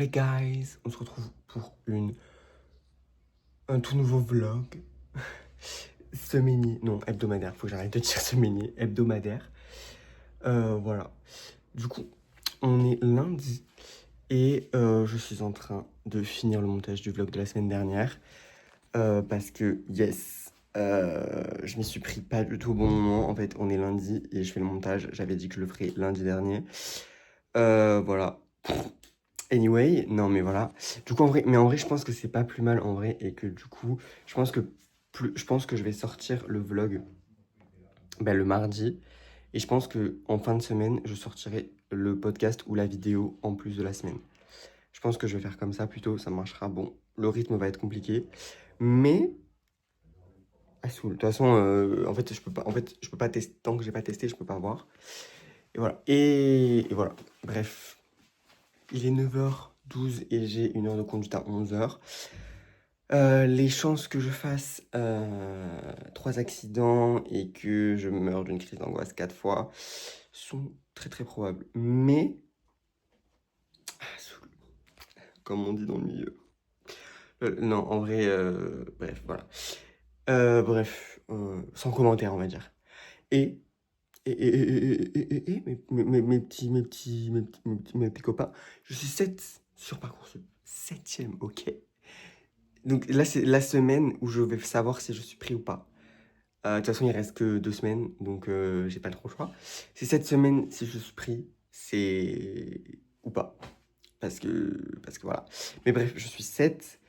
les guys, on se retrouve pour un tout nouveau vlog semainier, non hebdomadaire, faut que j'arrête de dire semainier, hebdomadaire. Voilà, du coup on est lundi et je suis en train de finir le montage du vlog de la semaine dernière parce que je m'y suis pris pas du tout au bon moment. En fait on est lundi et je fais le montage, j'avais dit que je le ferais lundi dernier. Voilà. Anyway, non mais voilà. Du coup en vrai je pense que c'est pas plus mal en vrai et que du coup je pense que je vais sortir le vlog le mardi et je pense que en fin de semaine je sortirai le podcast ou la vidéo en plus de la semaine. Je pense que je vais faire comme ça plutôt, ça marchera. Bon, le rythme va être compliqué, mais de toute façon en fait je peux pas tester tant que j'ai pas testé, je peux pas voir. Et voilà. Et voilà. Bref. Il est 9h12 et j'ai une heure de conduite à 11h. Les chances que je fasse 3 accidents et que je meure d'une crise d'angoisse 4 fois sont très très probables. Mais, comme on dit dans le milieu. Non, en vrai, bref, voilà. Sans commentaire, on va dire. Et, mes petits copains, je suis 7 sur Parcoursup. 7e, ok. Donc là, c'est la semaine où je vais savoir si je suis pris ou pas. De toute façon, il reste que 2 semaines, donc j'ai pas trop le choix. C'est cette semaine, si je suis pris, c'est ou pas. Parce que voilà. Mais bref, je suis 7.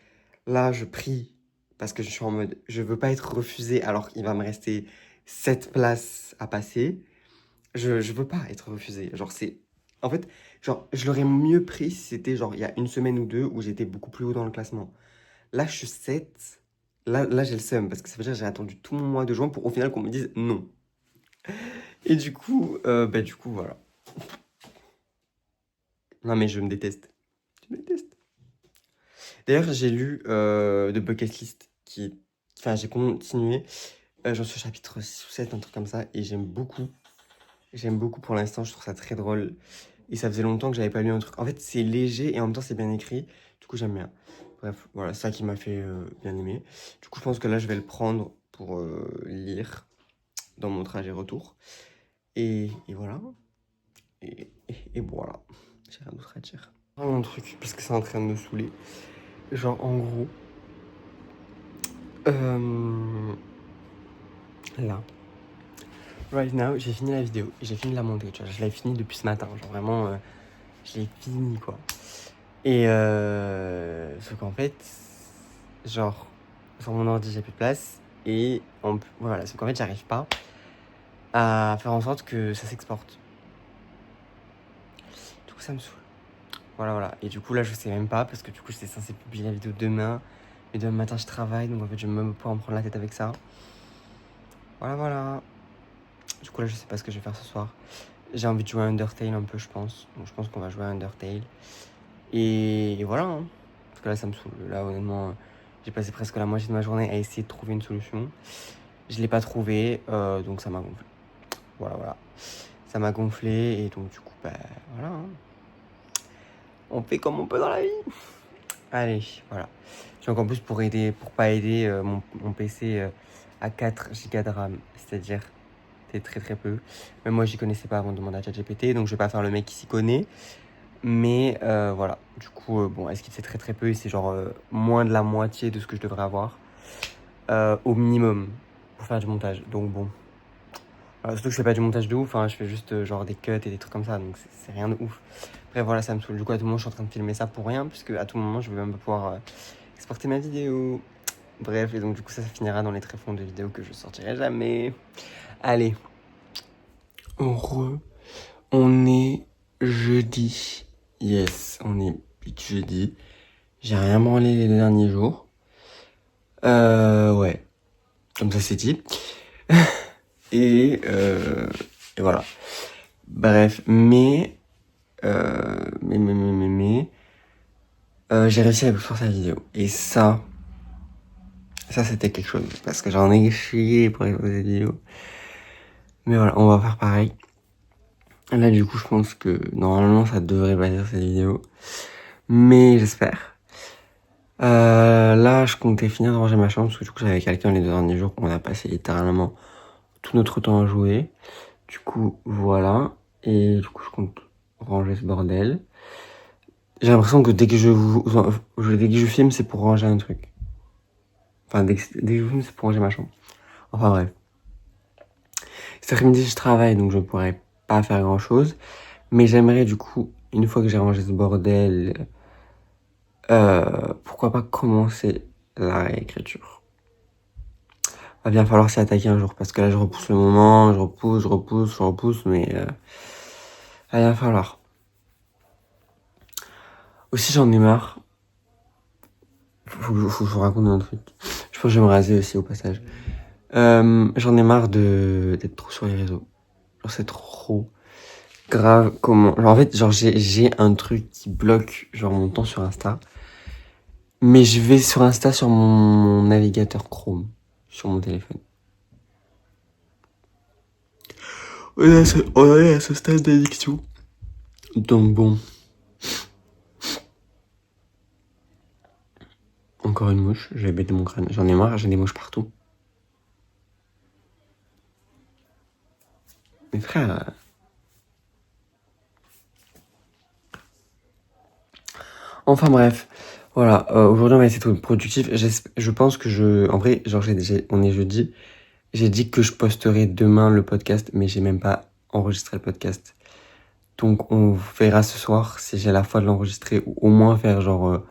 Là, je prie parce que je suis en mode, je veux pas être refusé alors qu'il va me rester 7 places à passer. Je veux pas être refusé. Genre, c'est... En fait, genre, je l'aurais mieux pris si c'était genre il y a une semaine ou deux où j'étais beaucoup plus haut dans le classement. Là, je suis 7. Là j'ai le seum parce que ça veut dire que j'ai attendu tout mon mois de juin pour au final qu'on me dise non. Et du coup, voilà. Non, mais je me déteste. Je me déteste. D'ailleurs, j'ai lu The Bucket List qui... Enfin, j'ai continué. J'en suis au chapitre 6 ou 7, un truc comme ça. Et j'aime beaucoup. J'aime beaucoup pour l'instant. Je trouve ça très drôle. Et ça faisait longtemps que j'avais pas lu un truc. En fait, c'est léger et en même temps, c'est bien écrit. Du coup, j'aime bien. Bref, voilà, ça qui m'a fait bien aimer. Du coup, je pense que là, je vais le prendre pour lire dans mon trajet retour. Et voilà. Et voilà. J'ai rien d'autre à dire. Un truc, parce que c'est en train de me saouler. Genre, en gros. Là. Right now, j'ai fini la vidéo. J'ai fini de la monter, tu vois. Je l'avais fini depuis ce matin. Genre, vraiment, je l'ai fini, quoi. Et sauf qu'en fait, genre, sur mon ordi, j'ai plus de place. Et voilà, sauf qu'en fait, j'arrive pas à faire en sorte que ça s'exporte. Du coup, ça me saoule. Voilà. Et du coup, là, je sais même pas parce que du coup, j'étais censé publier la vidéo demain. Mais demain matin, je travaille. Donc, en fait, je vais même pas en prendre la tête avec ça. Voilà. Du coup, là, je sais pas ce que je vais faire ce soir. J'ai envie de jouer à Undertale un peu, je pense. Donc, je pense qu'on va jouer à Undertale. Et voilà. Hein. Parce que là, ça me saoule. Là, honnêtement, j'ai passé presque la moitié de ma journée à essayer de trouver une solution. Je l'ai pas trouvé. Donc, ça m'a gonflé. Voilà. Ça m'a gonflé. Et donc, du coup, voilà. Hein. On fait comme on peut dans la vie. Allez, voilà. Donc en plus pour pas aider mon PC à 4 Go de RAM, c'est-à-dire c'est très très peu. Même moi j'y connaissais pas avant de demander à ChatGPT, donc je vais pas faire le mec qui s'y connaît. Mais voilà, du coup bon, est-ce qu'il sait très très peu et c'est genre moins de la moitié de ce que je devrais avoir au minimum pour faire du montage. Donc bon, surtout que je fais pas du montage de ouf, hein, je fais juste genre des cuts et des trucs comme ça, donc c'est rien de ouf. Bref voilà, ça me saoule. Du coup à tout moment je suis en train de filmer ça pour rien, puisque à tout moment je vais même pas pouvoir exporter ma vidéo. Bref, et donc du coup ça finira dans les tréfonds de vidéos que je sortirai jamais. Allez. On est jeudi. Yes, on est jeudi. J'ai rien branlé les derniers jours. Ouais. Comme ça c'est dit. et voilà. Bref, mais j'ai réussi à vous faire cette vidéo. Et ça c'était quelque chose. Parce que j'en ai chié pour faire cette vidéo. Mais voilà, on va faire pareil. Là, du coup, je pense que normalement, ça devrait passer cette vidéo. mais j'espère. Là, je comptais finir de ranger ma chambre parce que du coup, j'avais quelqu'un les 2 derniers jours. On a passé littéralement tout notre temps à jouer. Du coup, voilà. Et du coup, je compte ranger ce bordel. J'ai l'impression que dès que je filme, c'est pour ranger un truc. Enfin, dès que je filme, c'est pour ranger ma chambre. Enfin, bref. Cet après-midi, je travaille, donc je ne pourrai pas faire grand-chose. Mais j'aimerais, du coup, une fois que j'ai rangé ce bordel, pourquoi pas commencer la réécriture. Va bien falloir s'y attaquer un jour, parce que là, je repousse le moment, je repousse, mais va bien falloir. Aussi, j'en ai marre. Faut que je vous raconte un truc. Je pense que je vais me raser aussi au passage. J'en ai marre d'être trop sur les réseaux. Genre, c'est trop grave comment. Genre, en fait, genre, j'ai un truc qui bloque genre mon temps sur Insta. Mais je vais sur Insta sur mon navigateur Chrome, sur mon téléphone. On est à ce stade d'addiction. Donc bon. Encore une mouche, je vais bêter mon crâne. J'en ai marre, j'ai des mouches partout. Mais frère. Enfin bref. Voilà, aujourd'hui on va essayer d'être productif. Je pense que en vrai, genre on est jeudi. J'ai dit que je posterai demain le podcast, mais j'ai même pas enregistré le podcast. Donc on verra ce soir si j'ai la foi de l'enregistrer ou au moins faire genre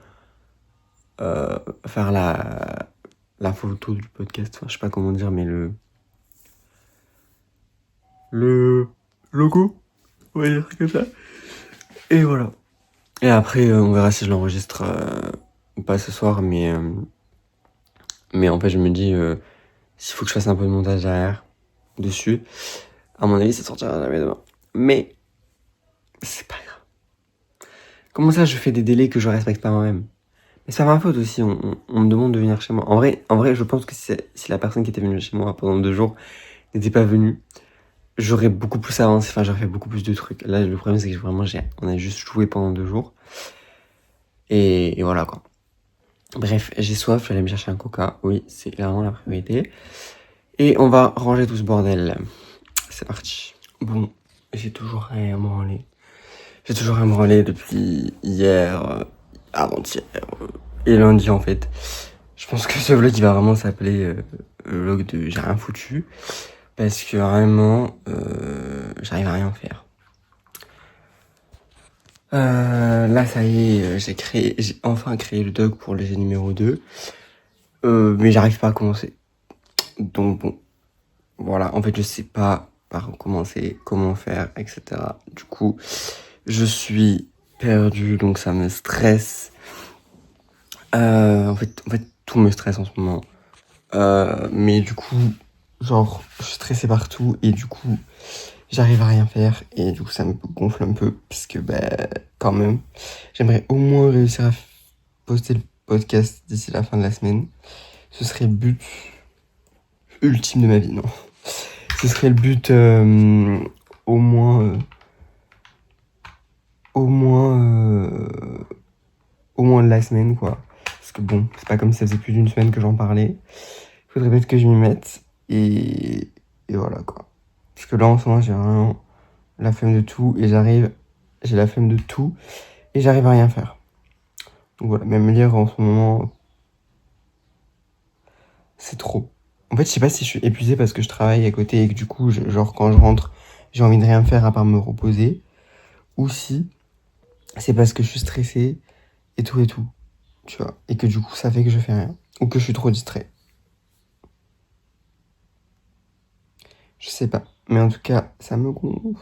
faire la photo du podcast. Enfin, je sais pas comment dire, mais le logo, on va dire comme ça. Et voilà. Et après on verra si je l'enregistre ou pas ce soir, mais en fait je me dis s'il faut que je fasse un peu de montage derrière dessus, à mon avis ça sortira jamais demain. Mais c'est pas grave. Comment ça je fais des délais que je respecte pas moi-même? Mais c'est pas ma faute aussi, on me demande de venir chez moi. En vrai, je pense que si la personne qui était venue chez moi pendant 2 jours n'était pas venue, j'aurais beaucoup plus avancé, enfin j'aurais fait beaucoup plus de trucs. Là, le problème c'est que vraiment, on a juste joué pendant 2 jours. Et voilà quoi. Bref, j'ai soif, je vais aller me chercher un coca. Oui, c'est clairement la priorité. Et on va ranger tout ce bordel. C'est parti. Bon, j'ai toujours rien branlé. J'ai toujours rien branlé depuis hier, avant-hier et lundi en fait. Je pense que ce vlog il va vraiment s'appeler le vlog de j'ai rien foutu. Parce que vraiment, j'arrive à rien faire. Là ça y est, j'ai enfin créé le doc pour le G numéro 2. Mais j'arrive pas à commencer. Donc bon, voilà, en fait je sais pas par où commencer, comment faire, etc. Du coup, je suis perdu, donc ça me stresse. En fait, tout me stresse en ce moment. Mais du coup, genre, je suis stressé partout et du coup, j'arrive à rien faire et du coup, ça me gonfle un peu parce que, quand même, j'aimerais au moins réussir à poster le podcast d'ici la fin de la semaine. Ce serait le but ultime de ma vie, non. Ce serait le but au moins de la semaine, quoi. Parce que bon, c'est pas comme si ça faisait plus d'une semaine que j'en parlais. Il faudrait peut-être que je m'y mette. Et voilà, quoi. Parce que là, en ce moment, j'ai vraiment la flemme de tout. J'ai la flemme de tout. Et j'arrive à rien faire. Donc voilà, même lire en ce moment, c'est trop. En fait, je sais pas si je suis épuisé parce que je travaille à côté et que du coup, genre, quand je rentre, j'ai envie de rien faire à part me reposer. Ou si c'est parce que je suis stressé et tout, tu vois. Et que du coup, ça fait que je fais rien. Ou que je suis trop distrait. Je sais pas. Mais en tout cas, ça me gonfle.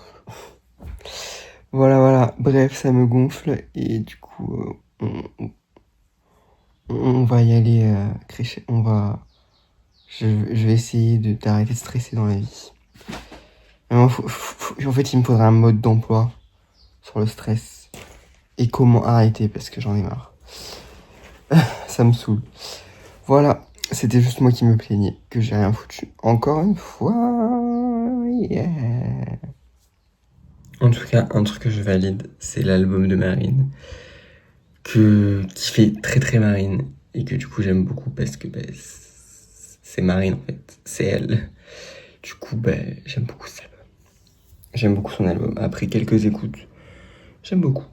Voilà. Bref, ça me gonfle. Et du coup, on va y aller crécher. Je vais essayer d'arrêter de stresser dans la vie. En fait, il me faudrait un mode d'emploi sur le stress. Et comment arrêter parce que j'en ai marre. Ça me saoule. Voilà, c'était juste moi qui me plaignais, que j'ai rien foutu. Encore une fois, yeah. En tout cas, un truc que je valide, c'est l'album de Marine. qui fait très très marine et que du coup j'aime beaucoup parce que c'est Marine en fait, c'est elle. Du coup j'aime beaucoup ça. J'aime beaucoup son album. Après quelques écoutes, j'aime beaucoup.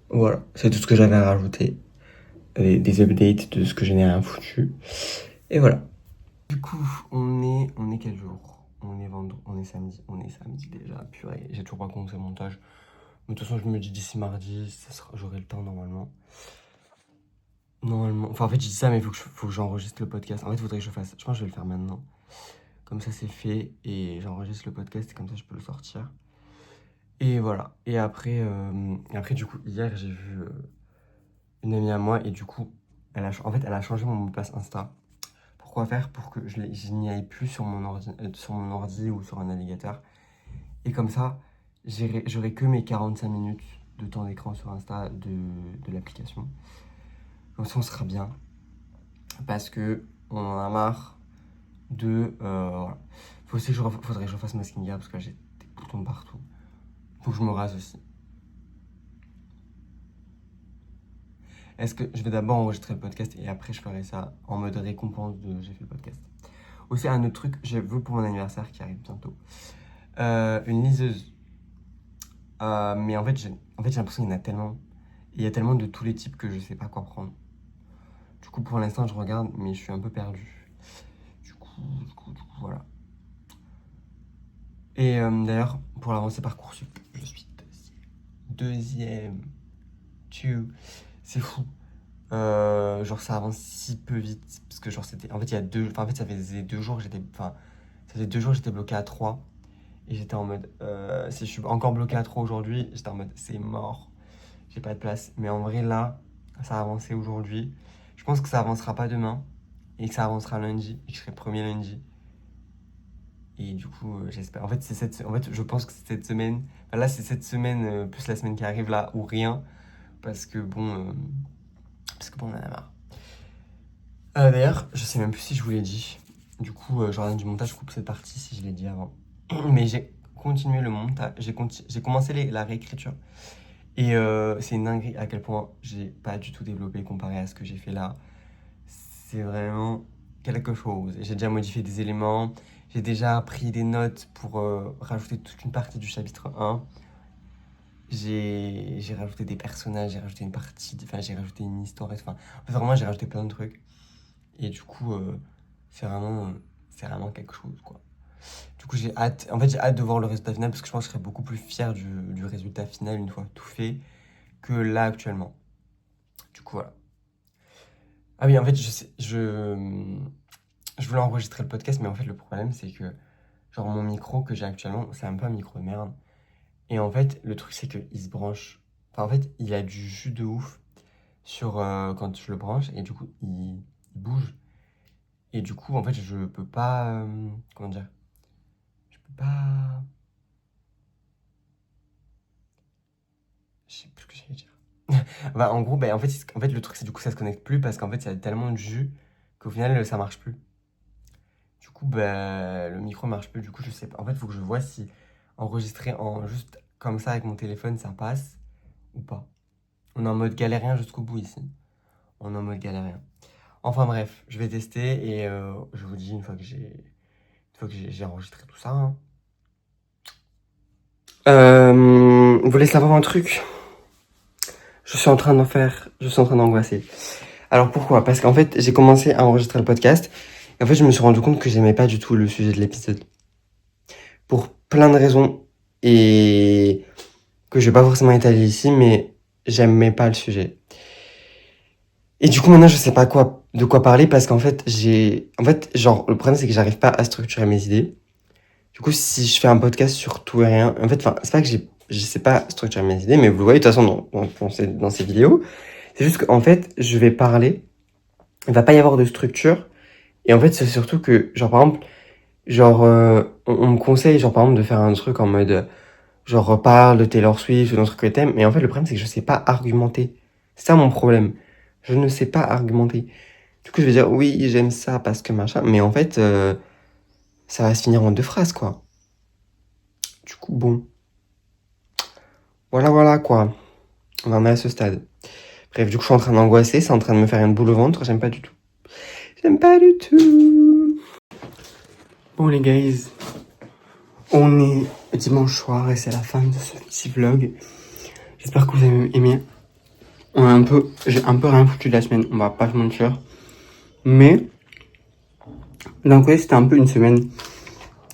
Voilà, c'est tout ce que j'avais à rajouter. Des updates de ce que je n'ai rien foutu. Et voilà. Du coup, on est quel jour? On est samedi. On est samedi déjà. Purée, j'ai toujours pas commencé le montage. Mais de toute façon, je me dis d'ici mardi, j'aurai le temps normalement. Normalement. Enfin, en fait, je dis ça, mais faut que j'enregistre le podcast. En fait, il faudrait que je fasse. Je pense que je vais le faire maintenant. Comme ça, c'est fait. Et j'enregistre le podcast. Et comme ça, je peux le sortir. Et voilà. Et après du coup, hier, j'ai vu une amie à moi. Et du coup, en fait, elle a changé mon mot de passe Insta. Pourquoi faire? Pour que je n'y aille plus sur sur mon ordi ou sur un navigateur. Et comme ça, j'aurai que mes 45 minutes de temps d'écran sur Insta de l'application. Comme ça, on sera bien. Parce que on en a marre voilà. Faudrait que je refasse ma skincare parce que j'ai des boutons partout. Faut que je me rase aussi. Est-ce que je vais d'abord enregistrer le podcast et après je ferai ça en mode récompense de j'ai fait le podcast. Aussi, un autre truc, je veux pour mon anniversaire qui arrive bientôt. Une liseuse. Mais en fait, j'ai l'impression qu'il y en a tellement. Et il y a tellement de tous les types que je sais pas quoi prendre. Du coup, pour l'instant, je regarde, mais je suis un peu perdu. Du coup, voilà. Et d'ailleurs, pour l'avancée Parcoursup, je suis deuxième. C'est fou. Genre, ça avance si peu vite. Parce que, genre, c'était. En fait, il y a deux. Enfin, en fait, ça faisait 2 jours, ça faisait 2 jours, j'étais bloqué à 3. Et j'étais en mode. Si je suis encore bloqué à 3 aujourd'hui, j'étais en mode, c'est mort. J'ai pas de place. Mais en vrai, là, ça a avancé aujourd'hui. Je pense que ça avancera pas demain. Et que ça avancera lundi. Et que je serai premier lundi. Et du coup, j'espère. En fait, je pense que c'est cette semaine. Enfin, là, c'est cette semaine, plus la semaine qui arrive là, ou rien. Parce que bon. On en a marre. D'ailleurs, je sais même plus si je vous l'ai dit. Du coup, je reviens du montage, je coupe cette partie si je l'ai dit avant. Mais j'ai continué le montage. J'ai commencé la réécriture. Et c'est une dinguerie à quel point j'ai pas du tout développé comparé à ce que j'ai fait là. C'est vraiment quelque chose. J'ai déjà modifié des éléments. J'ai déjà pris des notes pour rajouter toute une partie du chapitre 1. J'ai rajouté des personnages, j'ai rajouté une partie, enfin j'ai rajouté une histoire. Enfin, vraiment, j'ai rajouté plein de trucs. Et du coup, c'est vraiment, c'est vraiment quelque chose, quoi. Du coup, j'ai hâte de voir le résultat final parce que je pense que je serai beaucoup plus fier du résultat final une fois tout fait que là actuellement. Du coup, voilà. Ah oui, en fait, je voulais enregistrer le podcast, mais en fait, le problème, c'est que, genre, mon micro que j'ai actuellement, c'est un peu un micro de merde. Et en fait, le truc, c'est qu'il se branche. Enfin, en fait, il a du jus de ouf sur quand je le branche, et du coup, il bouge. Et du coup, en fait, je peux pas. Comment dire? Je peux pas. Je sais plus ce que j'allais dire. Bah, en gros, en fait, le truc, c'est du coup, ça se connecte plus parce qu'en fait, il y a tellement de jus qu'au final, ça marche plus. Du coup, bah, le micro marche plus. Du coup, je sais pas. En fait, il faut que je vois si enregistrer en juste comme ça avec mon téléphone, ça passe ou pas. On est en mode galérien jusqu'au bout ici. On est en mode galérien. Enfin bref, je vais tester et je vous dis une fois que j'ai enregistré tout ça, hein. Vous voulez savoir un truc? Je suis en train d'angoisser. Alors pourquoi? Parce qu'en fait, j'ai commencé à enregistrer le podcast et en fait, je me suis rendu compte que j'aimais pas du tout le sujet de l'épisode. Pour plein de raisons et que je vais pas forcément étaler ici, mais j'aimais pas le sujet. Et du coup, maintenant, je sais pas de quoi parler parce qu'en fait, genre, le problème, c'est que j'arrive pas à structurer mes idées. Du coup, si je fais un podcast sur tout et rien, en fait, enfin, c'est pas que je sais pas structurer mes idées, mais vous le voyez de toute façon dans ces vidéos. C'est juste qu'en fait, je vais parler, il va pas y avoir de structure. Et en fait, c'est surtout que, genre, par exemple, on me conseille, genre, par exemple, de faire un truc en mode, genre, parle de Taylor Swift ou d'un truc que t'aimes. Mais en fait, le problème, c'est que je sais pas argumenter. C'est ça mon problème. Je ne sais pas argumenter. Du coup, je vais dire, oui, j'aime ça parce que machin. Mais en fait, ça va se finir en 2 phrases, quoi. Du coup, bon. Voilà, quoi. On en est à ce stade. Bref, du coup, je suis en train d'angoisser, c'est en train de me faire une boule au ventre, j'aime pas du tout. J'aime pas du tout. Bon les guys, on est dimanche soir et c'est la fin de ce petit vlog. J'espère que vous avez aimé. J'ai un peu rien foutu de la semaine, on va pas se mentir. Mais, d'un côté, c'était un peu une semaine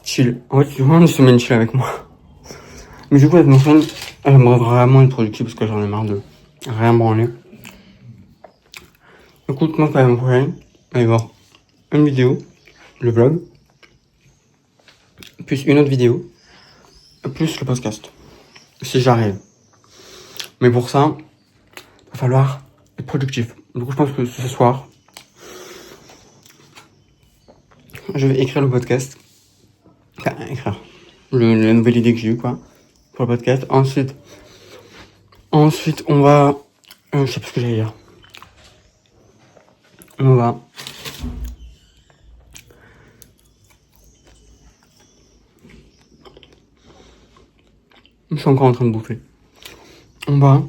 chill. En fait, c'est vraiment une semaine chill avec moi. Mais du coup, la semaine, j'aimerais vraiment être productive parce que j'en ai marre de rien branler. Écoute, moi, quand même, prochaine, allez voir une vidéo, le vlog, plus une autre vidéo, plus le podcast. Si j'arrive. Mais pour ça, il va falloir être productif. Du coup, je pense que ce soir, je vais écrire le podcast. Enfin, écrire. La nouvelle idée que j'ai eue, quoi, pour le podcast. Ensuite, on va... je sais pas ce que j'allais dire. On va... Je suis encore en train de bouffer. On va...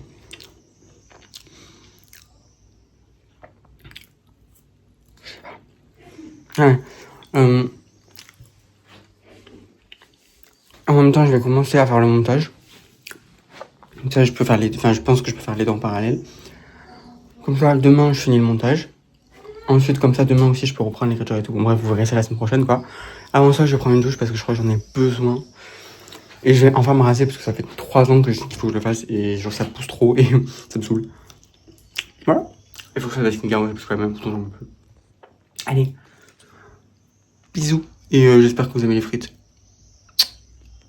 Ouais. En même temps, je vais commencer à faire le montage. Ça, je peux faire les... Enfin, je pense que je peux faire les deux en parallèle. Comme ça, demain, je finis le montage. Ensuite, comme ça, demain aussi, je peux reprendre l'écriture et tout. Bon, bref, vous verrez ça la semaine prochaine, quoi. Avant ça, je vais prendre une douche parce que je crois que j'en ai besoin. Et je vais enfin me raser parce que ça fait 3 ans que je dis qu'il faut que je le fasse. Et genre, ça pousse trop et ça me saoule. Voilà. Il faut que ça fasse une garde parce que même pourtant, j'en peux plus. Allez. Bisous. Et j'espère que vous aimez les frites.